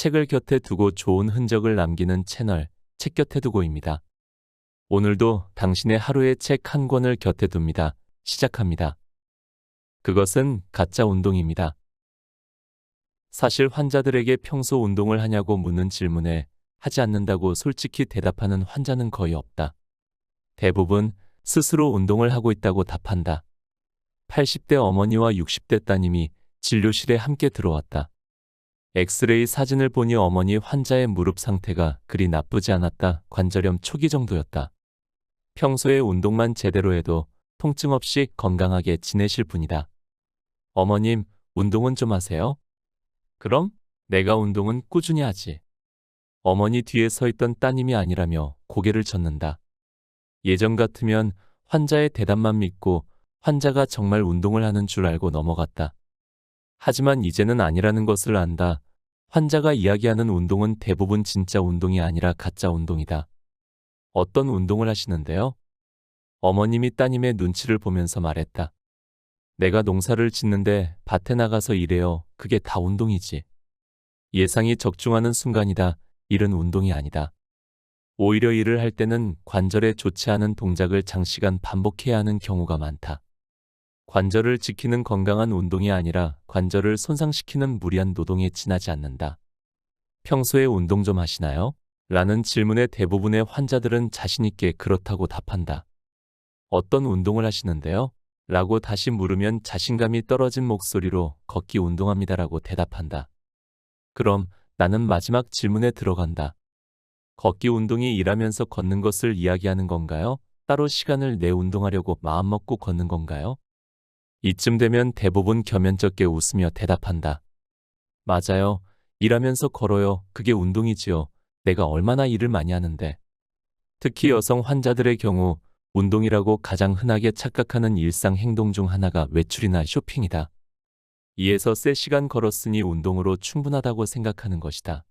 책을 곁에 두고 좋은 흔적을 남기는 채널, 책 곁에 두고입니다. 오늘도 당신의 하루의 책 한 권을 곁에 둡니다. 시작합니다. 그것은 가짜 운동입니다. 사실 환자들에게 평소 운동을 하냐고 묻는 질문에 하지 않는다고 솔직히 대답하는 환자는 거의 없다. 대부분 스스로 운동을 하고 있다고 답한다. 80대 어머니와 60대 따님이 진료실에 함께 들어왔다. 엑스레이 사진을 보니 어머니 환자의 무릎 상태가 그리 나쁘지 않았다. 관절염 초기 정도였다. 평소에 운동만 제대로 해도 통증 없이 건강하게 지내실 분이다. 어머님, 운동은 좀 하세요? 그럼 내가 운동은 꾸준히 하지. 어머니 뒤에 서 있던 따님이 아니라며 고개를 젓는다. 예전 같으면 환자의 대답만 믿고 환자가 정말 운동을 하는 줄 알고 넘어갔다. 하지만 이제는 아니라는 것을 안다. 환자가 이야기하는 운동은 대부분 진짜 운동이 아니라 가짜 운동이다. 어떤 운동을 하시는데요? 어머님이 따님의 눈치를 보면서 말했다. 내가 농사를 짓는데 밭에 나가서 일해요. 그게 다 운동이지. 예상이 적중하는 순간이다. 일은 운동이 아니다. 오히려 일을 할 때는 관절에 좋지 않은 동작을 장시간 반복해야 하는 경우가 많다. 관절을 지키는 건강한 운동이 아니라 관절을 손상시키는 무리한 노동에 지나지 않는다. 평소에 운동 좀 하시나요? 라는 질문에 대부분의 환자들은 자신있게 그렇다고 답한다. 어떤 운동을 하시는데요? 라고 다시 물으면 자신감이 떨어진 목소리로 걷기 운동합니다라고 대답한다. 그럼 나는 마지막 질문에 들어간다. 걷기 운동이 일하면서 걷는 것을 이야기하는 건가요? 따로 시간을 내 운동하려고 마음먹고 걷는 건가요? 이쯤 되면 대부분 겸연쩍게 웃으며 대답한다. 맞아요. 일하면서 걸어요. 그게 운동이지요. 내가 얼마나 일을 많이 하는데. 특히 여성 환자들의 경우 운동이라고 가장 흔하게 착각하는 일상 행동 중 하나가 외출이나 쇼핑이다. 이에서 세 시간 걸었으니 운동으로 충분하다고 생각하는 것이다.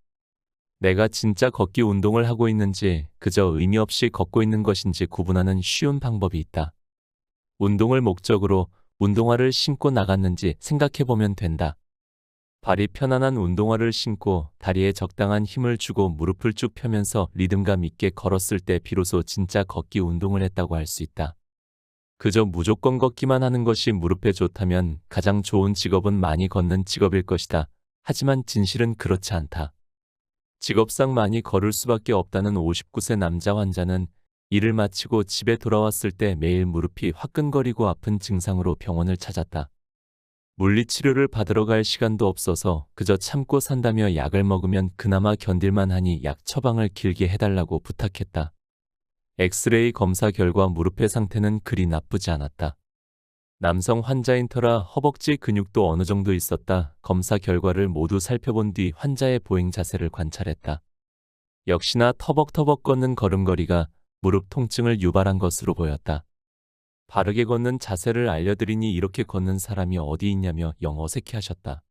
내가 진짜 걷기 운동을 하고 있는지 그저 의미 없이 걷고 있는 것인지 구분하는 쉬운 방법이 있다. 운동을 목적으로 운동화를 신고 나갔는지 생각해보면 된다. 발이 편안한 운동화를 신고 다리에 적당한 힘을 주고 무릎을 쭉 펴면서 리듬감 있게 걸었을 때 비로소 진짜 걷기 운동을 했다고 할 수 있다. 그저 무조건 걷기만 하는 것이 무릎에 좋다면 가장 좋은 직업은 많이 걷는 직업일 것이다. 하지만 진실은 그렇지 않다. 직업상 많이 걸을 수밖에 없다는 59세 남자 환자는 일을 마치고 집에 돌아왔을 때 매일 무릎이 화끈거리고 아픈 증상으로 병원을 찾았다. 물리치료를 받으러 갈 시간도 없어서 그저 참고 산다며 약을 먹으면 그나마 견딜만 하니 약 처방을 길게 해달라고 부탁했다. 엑스레이 검사 결과 무릎의 상태는 그리 나쁘지 않았다. 남성 환자인 터라 허벅지 근육도 어느 정도 있었다. 검사 결과를 모두 살펴본 뒤 환자의 보행 자세를 관찰했다. 역시나 터벅터벅 걷는 걸음걸이가 무릎 통증을 유발한 것으로 보였다. 바르게 걷는 자세를 알려드리니 이렇게 걷는 사람이 어디 있냐며 영 어색해하셨다.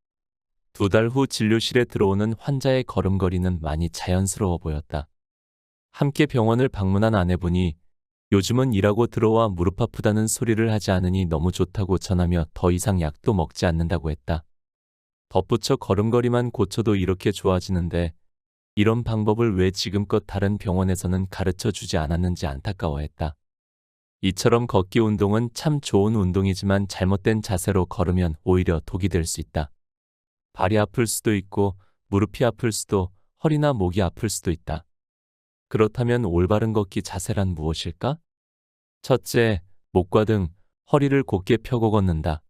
2달 후 진료실에 들어오는 환자의 걸음걸이는 많이 자연스러워 보였다. 함께 병원을 방문한 아내분이 요즘은 일하고 들어와 무릎 아프다는 소리를 하지 않으니 너무 좋다고 전하며 더 이상 약도 먹지 않는다고 했다. 덧붙여 걸음걸이만 고쳐도 이렇게 좋아지는데 이런 방법을 왜 지금껏 다른 병원에서는 가르쳐 주지 않았는지 안타까워했다. 이처럼 걷기 운동은 참 좋은 운동이지만 잘못된 자세로 걸으면 오히려 독이 될 수 있다. 발이 아플 수도 있고 무릎이 아플 수도 허리나 목이 아플 수도 있다. 그렇다면 올바른 걷기 자세란 무엇일까? 첫째, 목과 등, 허리를 곧게 펴고 걷는다.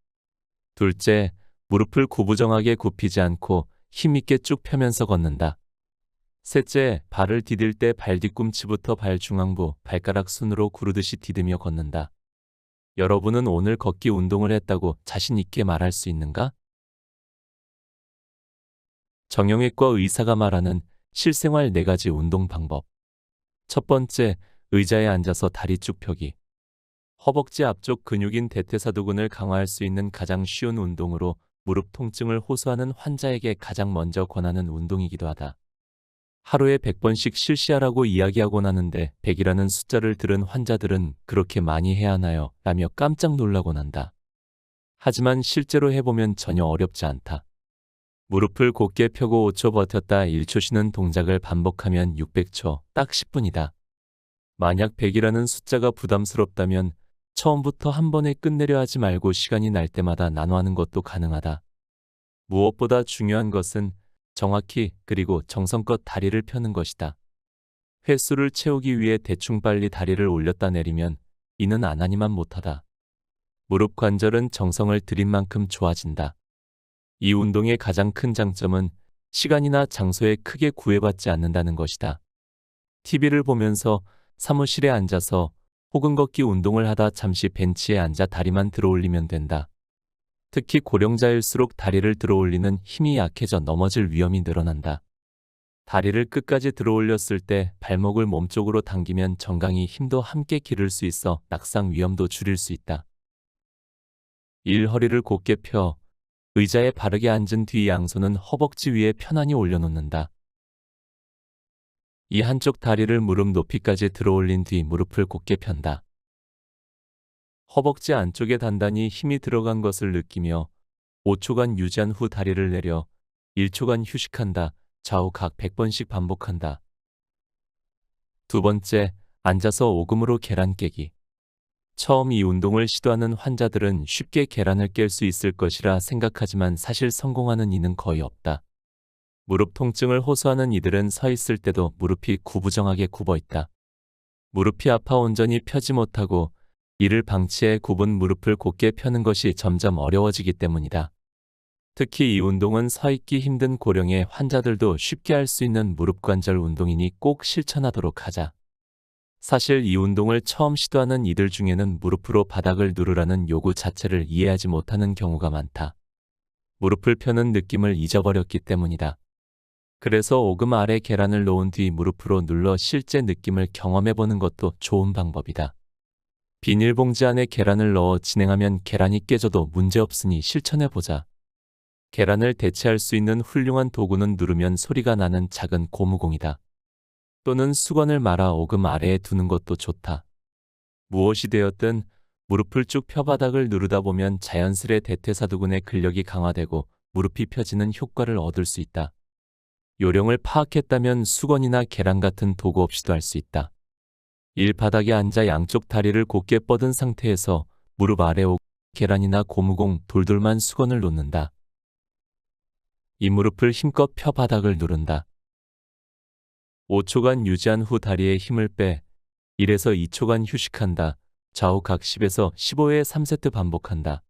둘째, 무릎을 구부정하게 굽히지 않고 힘있게 쭉 펴면서 걷는다. 셋째, 발을 디딜 때 발 뒤꿈치부터 발 중앙부, 발가락 순으로 구르듯이 디디며 걷는다. 여러분은 오늘 걷기 운동을 했다고 자신 있게 말할 수 있는가? 정형외과 의사가 말하는 실생활 4가지 운동 방법. 첫 번째, 의자에 앉아서 다리 쭉 펴기. 허벅지 앞쪽 근육인 대퇴사두근을 강화할 수 있는 가장 쉬운 운동으로 무릎 통증을 호소하는 환자에게 가장 먼저 권하는 운동이기도 하다. 하루에 100번씩 실시하라고 이야기하곤 하는데 100이라는 숫자를 들은 환자들은 그렇게 많이 해야 하나요? 라며 깜짝 놀라곤 한다. 하지만 실제로 해보면 전혀 어렵지 않다. 무릎을 곧게 펴고 5초 버텼다 1초 쉬는 동작을 반복하면 600초, 딱 10분이다. 만약 100이라는 숫자가 부담스럽다면 처음부터 한 번에 끝내려 하지 말고 시간이 날 때마다 나눠 하는 것도 가능하다. 무엇보다 중요한 것은 정확히 그리고 정성껏 다리를 펴는 것이다. 횟수를 채우기 위해 대충 빨리 다리를 올렸다 내리면 이는 안 하니만 못하다. 무릎 관절은 정성을 들인 만큼 좋아진다. 이 운동의 가장 큰 장점은 시간이나 장소에 크게 구애받지 않는다는 것이다. TV를 보면서 사무실에 앉아서 혹은 걷기 운동을 하다 잠시 벤치에 앉아 다리만 들어올리면 된다. 특히 고령자일수록 다리를 들어올리는 힘이 약해져 넘어질 위험이 늘어난다. 다리를 끝까지 들어올렸을 때 발목을 몸쪽으로 당기면 정강이 힘도 함께 기를 수 있어 낙상 위험도 줄일 수 있다. 1. 허리를 곧게 펴 의자에 바르게 앉은 뒤 양손은 허벅지 위에 편안히 올려놓는다. 이 한쪽 다리를 무릎 높이까지 들어올린 뒤 무릎을 곧게 편다. 허벅지 안쪽에 단단히 힘이 들어간 것을 느끼며 5초간 유지한 후 다리를 내려 1초간 휴식한다. 좌우 각 100번씩 반복한다. 두 번째, 앉아서 오금으로 계란 깨기. 처음 이 운동을 시도하는 환자들은 쉽게 계란을 깰 수 있을 것이라 생각하지만 사실 성공하는 이는 거의 없다. 무릎 통증을 호소하는 이들은 서 있을 때도 무릎이 구부정하게 굽어 있다. 무릎이 아파 온전히 펴지 못하고 이를 방치해 굽은 무릎을 곧게 펴는 것이 점점 어려워지기 때문이다. 특히 이 운동은 서 있기 힘든 고령의 환자들도 쉽게 할 수 있는 무릎 관절 운동이니 꼭 실천하도록 하자. 사실 이 운동을 처음 시도하는 이들 중에는 무릎으로 바닥을 누르라는 요구 자체를 이해하지 못하는 경우가 많다. 무릎을 펴는 느낌을 잊어버렸기 때문이다. 그래서 오금 아래 계란을 놓은 뒤 무릎으로 눌러 실제 느낌을 경험해보는 것도 좋은 방법이다. 비닐봉지 안에 계란을 넣어 진행하면 계란이 깨져도 문제없으니 실천해보자. 계란을 대체할 수 있는 훌륭한 도구는 누르면 소리가 나는 작은 고무공이다. 또는 수건을 말아 오금 아래에 두는 것도 좋다. 무엇이 되었든 무릎을 쭉 펴 바닥을 누르다 보면 자연스레 대퇴사두근의 근력이 강화되고 무릎이 펴지는 효과를 얻을 수 있다. 요령을 파악했다면 수건이나 계란 같은 도구 없이도 할 수 있다. 1. 바닥에 앉아 양쪽 다리를 곧게 뻗은 상태에서 무릎 아래 계란이나 고무공, 돌돌만 수건을 놓는다. 이 무릎을 힘껏 펴 바닥을 누른다. 5초간 유지한 후 다리에 힘을 빼 1에서 2초간 휴식한다. 좌우 각 10에서 15회 3세트 반복한다.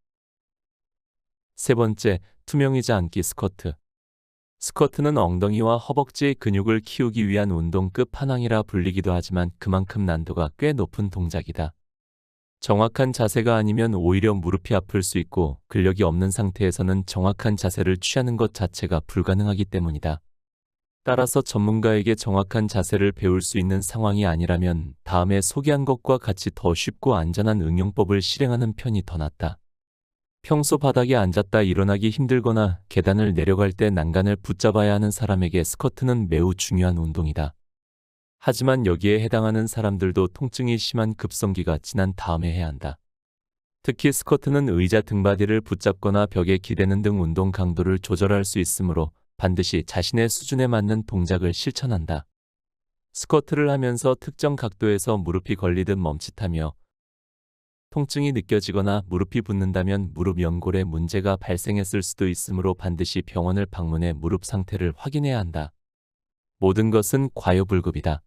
세 번째, 투명의자 앉기 스쿼트. 스쿼트는 엉덩이와 허벅지의 근육을 키우기 위한 운동 끝판왕이라 불리기도 하지만 그만큼 난도가 꽤 높은 동작이다. 정확한 자세가 아니면 오히려 무릎이 아플 수 있고 근력이 없는 상태에서는 정확한 자세를 취하는 것 자체가 불가능하기 때문이다. 따라서 전문가에게 정확한 자세를 배울 수 있는 상황이 아니라면 다음에 소개한 것과 같이 더 쉽고 안전한 응용법을 실행하는 편이 더 낫다. 평소 바닥에 앉았다 일어나기 힘들거나 계단을 내려갈 때 난간을 붙잡아야 하는 사람에게 스쿼트는 매우 중요한 운동이다. 하지만 여기에 해당하는 사람들도 통증이 심한 급성기가 지난 다음에 해야 한다. 특히 스쿼트는 의자 등받이를 붙잡거나 벽에 기대는 등 운동 강도를 조절할 수 있으므로 반드시 자신의 수준에 맞는 동작을 실천한다. 스쿼트를 하면서 특정 각도에서 무릎이 걸리듯 멈칫하며 통증이 느껴지거나 무릎이 붓는다면 무릎 연골에 문제가 발생했을 수도 있으므로 반드시 병원을 방문해 무릎 상태를 확인해야 한다. 모든 것은 과요불급이다.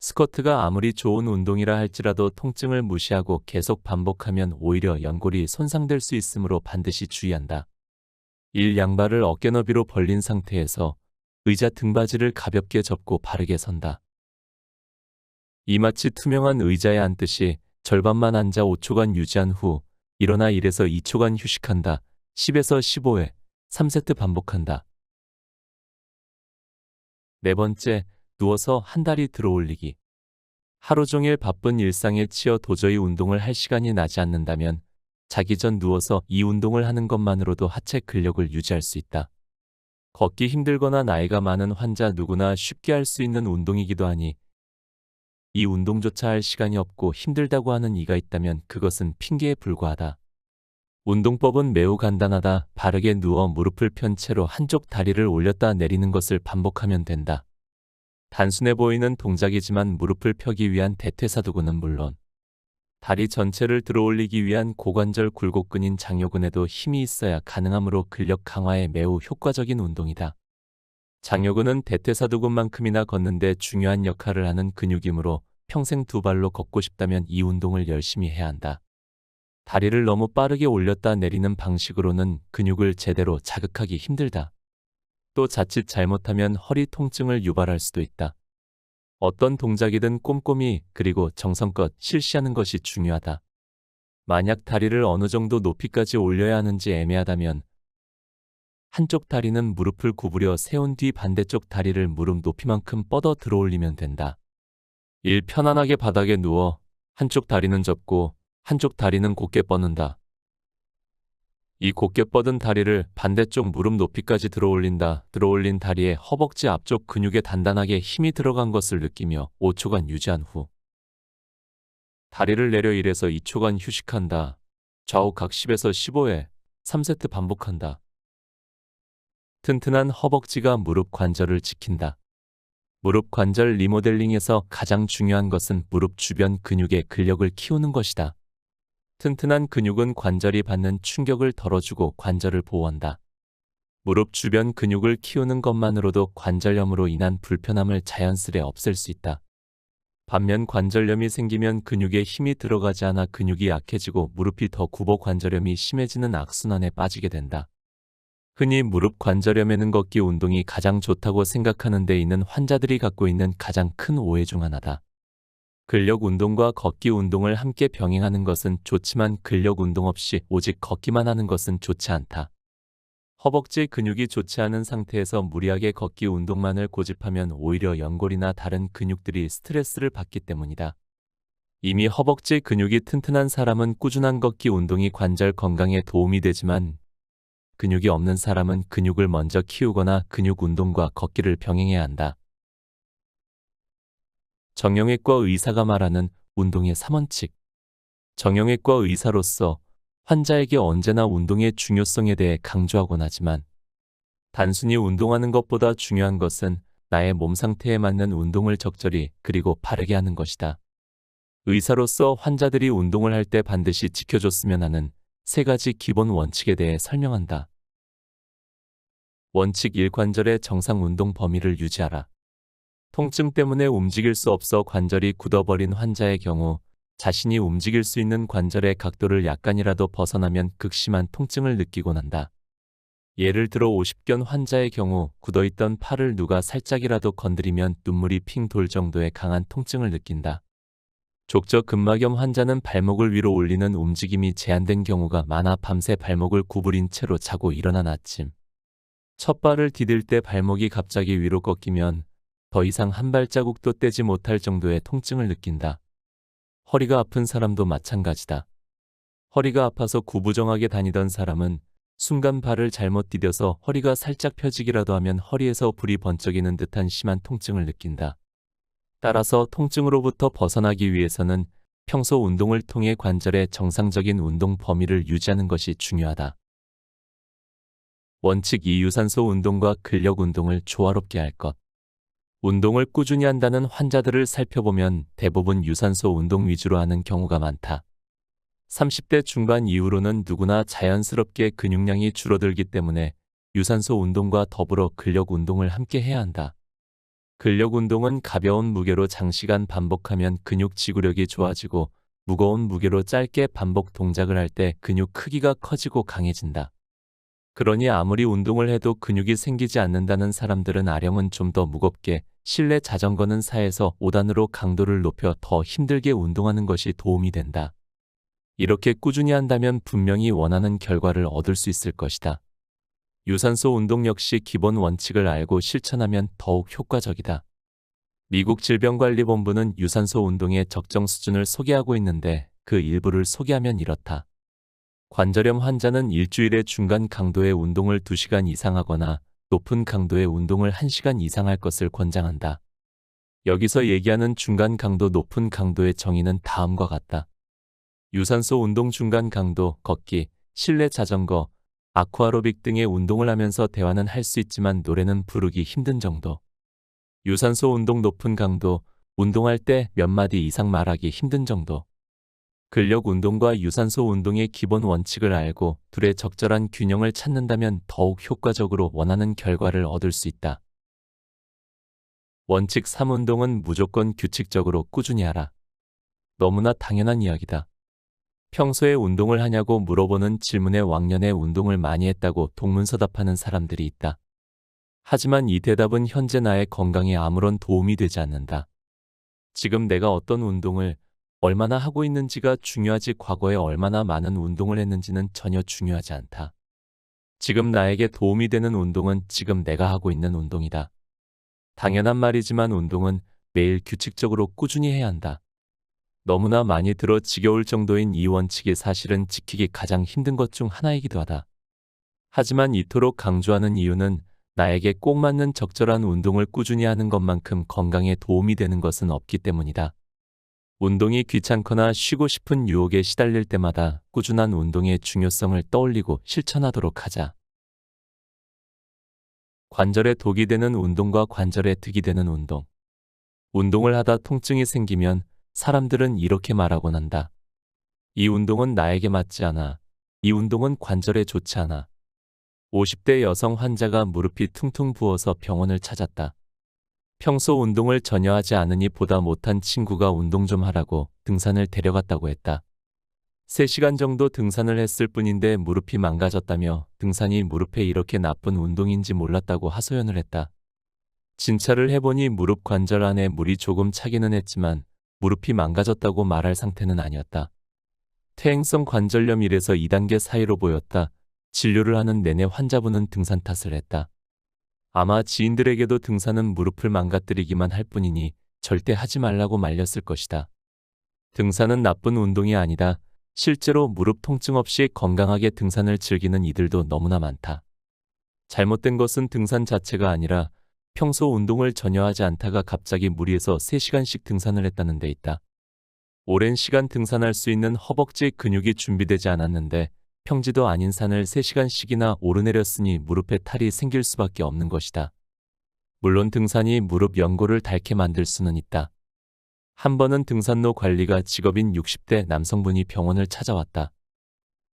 스쿼트가 아무리 좋은 운동이라 할지라도 통증을 무시하고 계속 반복하면 오히려 연골이 손상될 수 있으므로 반드시 주의한다. 1. 양발을 어깨 너비로 벌린 상태에서 의자 등받이를 가볍게 접고 바르게 선다. 이 마치 투명한 의자에 앉듯이 절반만 앉아 5초간 유지한 후 일어나 1에서 2초간 휴식한다. 10에서 15회 3세트 반복한다. 네 번째, 누워서 한 다리 들어 올리기. 하루 종일 바쁜 일상에 치여 도저히 운동을 할 시간이 나지 않는다면 자기 전 누워서 이 운동을 하는 것만으로도 하체 근력을 유지할 수 있다. 걷기 힘들거나 나이가 많은 환자 누구나 쉽게 할 수 있는 운동이기도 하니 이 운동조차 할 시간이 없고 힘들다고 하는 이가 있다면 그것은 핑계에 불과하다. 운동법은 매우 간단하다. 바르게 누워 무릎을 편 채로 한쪽 다리를 올렸다 내리는 것을 반복하면 된다. 단순해 보이는 동작이지만 무릎을 펴기 위한 대퇴사두근은 물론 다리 전체를 들어올리기 위한 고관절 굴곡근인 장요근에도 힘이 있어야 가능하므로 근력 강화에 매우 효과적인 운동이다. 장요근은 대퇴사두근만큼이나 걷는데 중요한 역할을 하는 근육이므로 평생 두 발로 걷고 싶다면 이 운동을 열심히 해야 한다. 다리를 너무 빠르게 올렸다 내리는 방식으로는 근육을 제대로 자극하기 힘들다. 또 자칫 잘못하면 허리 통증을 유발할 수도 있다. 어떤 동작이든 꼼꼼히 그리고 정성껏 실시하는 것이 중요하다. 만약 다리를 어느 정도 높이까지 올려야 하는지 애매하다면 한쪽 다리는 무릎을 구부려 세운 뒤 반대쪽 다리를 무릎 높이만큼 뻗어 들어올리면 된다. 1. 편안하게 바닥에 누워 한쪽 다리는 접고 한쪽 다리는 곧게 뻗는다. 이 곧게 뻗은 다리를 반대쪽 무릎 높이까지 들어올린다. 들어올린 다리의 허벅지 앞쪽 근육에 단단하게 힘이 들어간 것을 느끼며 5초간 유지한 후 다리를 내려 1에서 2초간 휴식한다. 좌우 각 10에서 15회 3세트 반복한다. 튼튼한 허벅지가 무릎 관절을 지킨다. 무릎 관절 리모델링에서 가장 중요한 것은 무릎 주변 근육의 근력을 키우는 것이다. 튼튼한 근육은 관절이 받는 충격을 덜어주고 관절을 보호한다. 무릎 주변 근육을 키우는 것만으로도 관절염으로 인한 불편함을 자연스레 없앨 수 있다. 반면 관절염이 생기면 근육에 힘이 들어가지 않아 근육이 약해지고 무릎이 더 굽어 관절염이 심해지는 악순환에 빠지게 된다. 흔히 무릎 관절염에는 걷기 운동이 가장 좋다고 생각하는 데 있는 환자들이 갖고 있는 가장 큰 오해 중 하나다. 근력 운동과 걷기 운동을 함께 병행하는 것은 좋지만 근력 운동 없이 오직 걷기만 하는 것은 좋지 않다. 허벅지 근육이 좋지 않은 상태에서 무리하게 걷기 운동만을 고집하면 오히려 연골이나 다른 근육들이 스트레스를 받기 때문이다. 이미 허벅지 근육이 튼튼한 사람은 꾸준한 걷기 운동이 관절 건강에 도움이 되지만 근육이 없는 사람은 근육을 먼저 키우거나 근육 운동과 걷기를 병행해야 한다. 정형외과 의사가 말하는 운동의 3원칙. 정형외과 의사로서 환자에게 언제나 운동의 중요성에 대해 강조하곤 하지만 단순히 운동하는 것보다 중요한 것은 나의 몸 상태에 맞는 운동을 적절히 그리고 바르게 하는 것이다. 의사로서 환자들이 운동을 할 때 반드시 지켜줬으면 하는 3가지 기본 원칙에 대해 설명한다. 원칙 1. 관절의 정상 운동 범위를 유지하라. 통증 때문에 움직일 수 없어 관절이 굳어버린 환자의 경우 자신이 움직일 수 있는 관절의 각도를 약간이라도 벗어나면 극심한 통증을 느끼곤 한다. 예를 들어 50견 환자의 경우 굳어있던 팔을 누가 살짝이라도 건드리면 눈물이 핑 돌 정도의 강한 통증을 느낀다. 족저근막염 환자는 발목을 위로 올리는 움직임이 제한된 경우가 많아 밤새 발목을 구부린 채로 자고 일어난 아침 첫 발을 디딜 때 발목이 갑자기 위로 꺾이면 더 이상 한 발자국도 떼지 못할 정도의 통증을 느낀다. 허리가 아픈 사람도 마찬가지다. 허리가 아파서 구부정하게 다니던 사람은 순간 발을 잘못 디뎌서 허리가 살짝 펴지기라도 하면 허리에서 불이 번쩍이는 듯한 심한 통증을 느낀다. 따라서 통증으로부터 벗어나기 위해서는 평소 운동을 통해 관절의 정상적인 운동 범위를 유지하는 것이 중요하다. 원칙 2. 유산소 운동과 근력 운동을 조화롭게 할 것. 운동을 꾸준히 한다는 환자들을 살펴보면 대부분 유산소 운동 위주로 하는 경우가 많다. 30대 중반 이후로는 누구나 자연스럽게 근육량이 줄어들기 때문에 유산소 운동과 더불어 근력 운동을 함께 해야 한다. 근력 운동은 가벼운 무게로 장시간 반복하면 근육 지구력이 좋아지고 무거운 무게로 짧게 반복 동작을 할 때 근육 크기가 커지고 강해진다. 그러니 아무리 운동을 해도 근육이 생기지 않는다는 사람들은 아령은 좀 더 무겁게 실내 자전거는 4에서 5단으로 강도를 높여 더 힘들게 운동하는 것이 도움이 된다. 이렇게 꾸준히 한다면 분명히 원하는 결과를 얻을 수 있을 것이다. 유산소 운동 역시 기본 원칙을 알고 실천하면 더욱 효과적이다. 미국 질병관리본부는 유산소 운동의 적정 수준을 소개하고 있는데 그 일부를 소개하면 이렇다. 관절염 환자는 일주일에 중간 강도의 운동을 2시간 이상 하거나 높은 강도의 운동을 1시간 이상 할 것을 권장한다. 여기서 얘기하는 중간 강도, 높은 강도의 정의는 다음과 같다. 유산소 운동 중간 강도, 걷기, 실내 자전거, 아쿠아로빅 등의 운동을 하면서 대화는 할 수 있지만 노래는 부르기 힘든 정도. 유산소 운동 높은 강도, 운동할 때 몇 마디 이상 말하기 힘든 정도. 근력 운동과 유산소 운동의 기본 원칙을 알고 둘의 적절한 균형을 찾는다면 더욱 효과적으로 원하는 결과를 얻을 수 있다. 원칙 3. 운동은 무조건 규칙적으로 꾸준히 하라. 너무나 당연한 이야기다. 평소에 운동을 하냐고 물어보는 질문에 왕년에 운동을 많이 했다고 동문서답하는 사람들이 있다. 하지만 이 대답은 현재 나의 건강에 아무런 도움이 되지 않는다. 지금 내가 어떤 운동을 얼마나 하고 있는지가 중요하지 과거에 얼마나 많은 운동을 했는지는 전혀 중요하지 않다. 지금 나에게 도움이 되는 운동은 지금 내가 하고 있는 운동이다. 당연한 말이지만 운동은 매일 규칙적으로 꾸준히 해야 한다. 너무나 많이 들어 지겨울 정도인 이 원칙이 사실은 지키기 가장 힘든 것 중 하나이기도 하다. 하지만 이토록 강조하는 이유는 나에게 꼭 맞는 적절한 운동을 꾸준히 하는 것만큼 건강에 도움이 되는 것은 없기 때문이다. 운동이 귀찮거나 쉬고 싶은 유혹에 시달릴 때마다 꾸준한 운동의 중요성을 떠올리고 실천하도록 하자. 관절에 독이 되는 운동과 관절에 득이 되는 운동. 운동을 하다 통증이 생기면 사람들은 이렇게 말하곤 한다. 이 운동은 나에게 맞지 않아. 이 운동은 관절에 좋지 않아. 50대 여성 환자가 무릎이 퉁퉁 부어서 병원을 찾았다. 평소 운동을 전혀 하지 않으니 보다 못한 친구가 운동 좀 하라고 등산을 데려갔다고 했다. 3시간 정도 등산을 했을 뿐인데 무릎이 망가졌다며 등산이 무릎에 이렇게 나쁜 운동인지 몰랐다고 하소연을 했다. 진찰을 해보니 무릎 관절 안에 물이 조금 차기는 했지만 무릎이 망가졌다고 말할 상태는 아니었다. 퇴행성 관절염 1에서 2단계 사이로 보였다. 진료를 하는 내내 환자분은 등산 탓을 했다. 아마 지인들에게도 등산은 무릎을 망가뜨리기만 할 뿐이니 절대 하지 말라고 말렸을 것이다. 등산은 나쁜 운동이 아니다. 실제로 무릎 통증 없이 건강하게 등산을 즐기는 이들도 너무나 많다. 잘못된 것은 등산 자체가 아니라 평소 운동을 전혀 하지 않다가 갑자기 무리해서 3시간씩 등산을 했다는 데 있다. 오랜 시간 등산할 수 있는 허벅지 근육이 준비되지 않았는데 평지도 아닌 산을 3시간씩이나 오르내렸으니 무릎에 탈이 생길 수밖에 없는 것이다. 물론 등산이 무릎 연골을 닳게 만들 수는 있다. 한 번은 등산로 관리가 직업인 60대 남성분이 병원을 찾아왔다.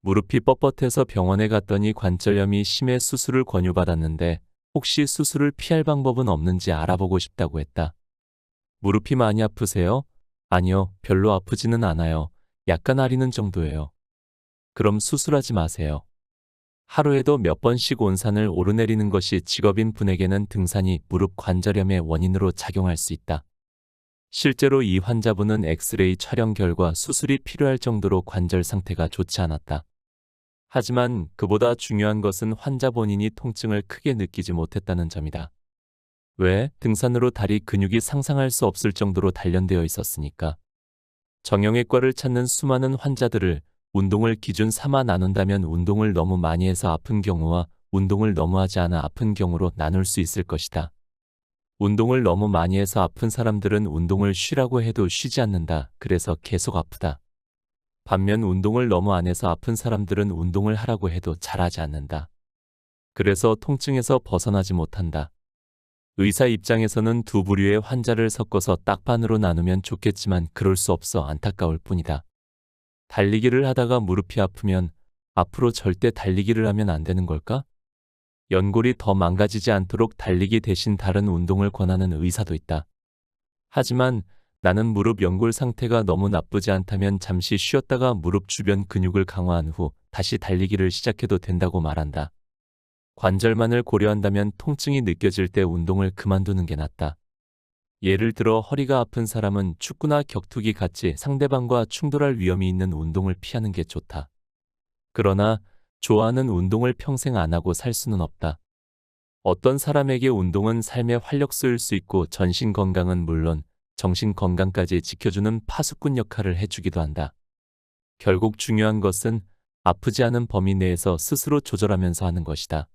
무릎이 뻣뻣해서 병원에 갔더니 관절염이 심해 수술을 권유받았는데 혹시 수술을 피할 방법은 없는지 알아보고 싶다고 했다. 무릎이 많이 아프세요? 아니요, 별로 아프지는 않아요. 약간 아리는 정도예요. 그럼 수술하지 마세요. 하루에도 몇 번씩 온산을 오르내리는 것이 직업인 분에게는 등산이 무릎 관절염의 원인으로 작용할 수 있다. 실제로 이 환자분은 엑스레이 촬영 결과 수술이 필요할 정도로 관절 상태가 좋지 않았다. 하지만 그보다 중요한 것은 환자 본인이 통증을 크게 느끼지 못했다는 점이다. 왜? 등산으로 다리 근육이 상상할 수 없을 정도로 단련되어 있었으니까. 정형외과를 찾는 수많은 환자들을 운동을 기준 삼아 나눈다면 운동을 너무 많이 해서 아픈 경우와 운동을 너무 하지 않아 아픈 경우로 나눌 수 있을 것이다. 운동을 너무 많이 해서 아픈 사람들은 운동을 쉬라고 해도 쉬지 않는다. 그래서 계속 아프다. 반면 운동을 너무 안 해서 아픈 사람들은 운동을 하라고 해도 잘하지 않는다. 그래서 통증에서 벗어나지 못한다. 의사 입장에서는 두 부류의 환자를 섞어서 딱 반으로 나누면 좋겠지만 그럴 수 없어 안타까울 뿐이다. 달리기를 하다가 무릎이 아프면 앞으로 절대 달리기를 하면 안 되는 걸까? 연골이 더 망가지지 않도록 달리기 대신 다른 운동을 권하는 의사도 있다. 하지만 나는 무릎 연골 상태가 너무 나쁘지 않다면 잠시 쉬었다가 무릎 주변 근육을 강화한 후 다시 달리기를 시작해도 된다고 말한다. 관절만을 고려한다면 통증이 느껴질 때 운동을 그만두는 게 낫다. 예를 들어 허리가 아픈 사람은 축구나 격투기 같이 상대방과 충돌할 위험이 있는 운동을 피하는 게 좋다. 그러나 좋아하는 운동을 평생 안 하고 살 수는 없다. 어떤 사람에게 운동은 삶의 활력소일 수 있고 전신 건강은 물론 정신 건강까지 지켜주는 파수꾼 역할을 해주기도 한다. 결국 중요한 것은 아프지 않은 범위 내에서 스스로 조절하면서 하는 것이다.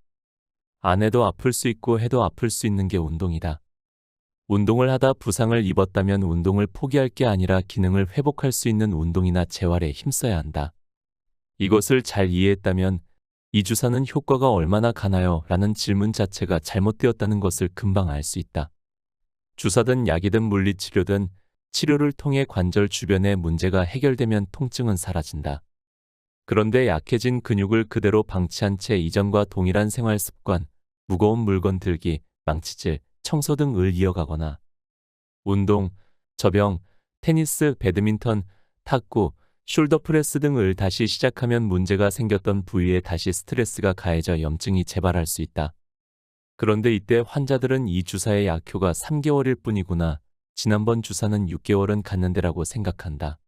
안 해도 아플 수 있고 해도 아플 수 있는 게 운동이다. 운동을 하다 부상을 입었다면 운동을 포기할 게 아니라 기능을 회복할 수 있는 운동이나 재활에 힘써야 한다. 이것을 잘 이해했다면 이 주사는 효과가 얼마나 가나요? 라는 질문 자체가 잘못되었다는 것을 금방 알 수 있다. 주사든 약이든 물리치료든 치료를 통해 관절 주변의 문제가 해결되면 통증은 사라진다. 그런데 약해진 근육을 그대로 방치한 채 이전과 동일한 생활 습관, 무거운 물건 들기, 망치질, 청소 등을 이어가거나 운동, 접영, 테니스, 배드민턴, 탁구, 숄더 프레스 등을 다시 시작하면 문제가 생겼던 부위에 다시 스트레스가 가해져 염증이 재발할 수 있다. 그런데 이때 환자들은 이 주사의 약효가 3개월일 뿐이구나, 지난번 주사는 6개월은 갔는데라고 생각한다.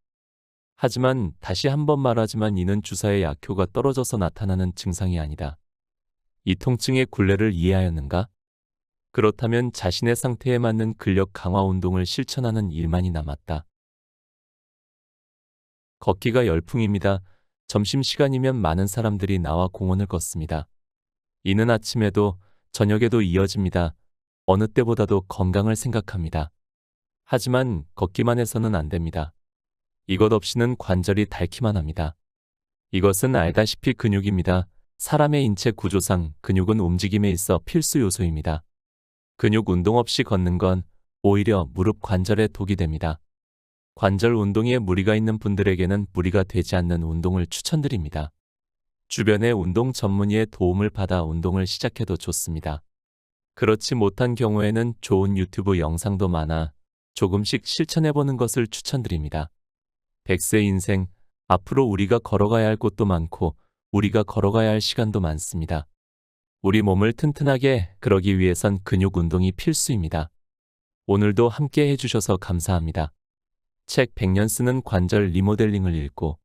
하지만 다시 한번 말하지만 이는 주사의 약효가 떨어져서 나타나는 증상이 아니다. 이 통증의 굴레를 이해하였는가? 그렇다면 자신의 상태에 맞는 근력 강화 운동을 실천하는 일만이 남았다. 걷기가 열풍입니다. 점심시간이면 많은 사람들이 나와 공원을 걷습니다. 이는 아침에도 저녁에도 이어집니다. 어느 때보다도 건강을 생각합니다. 하지만 걷기만 해서는 안 됩니다. 이것 없이는 관절이 닳기만 합니다. 이것은 알다시피 근육입니다. 사람의 인체 구조상 근육은 움직임에 있어 필수 요소입니다. 근육 운동 없이 걷는 건 오히려 무릎 관절에 독이 됩니다. 관절 운동에 무리가 있는 분들에게는 무리가 되지 않는 운동을 추천드립니다. 주변의 운동 전문의의 도움을 받아 운동을 시작해도 좋습니다. 그렇지 못한 경우에는 좋은 유튜브 영상도 많아 조금씩 실천해보는 것을 추천드립니다. 100세 인생, 앞으로 우리가 걸어가야 할 곳도 많고 우리가 걸어가야 할 시간도 많습니다. 우리 몸을 튼튼하게 그러기 위해선 근육 운동이 필수입니다. 오늘도 함께 해주셔서 감사합니다. 책 100년 쓰는 관절 리모델링을 읽고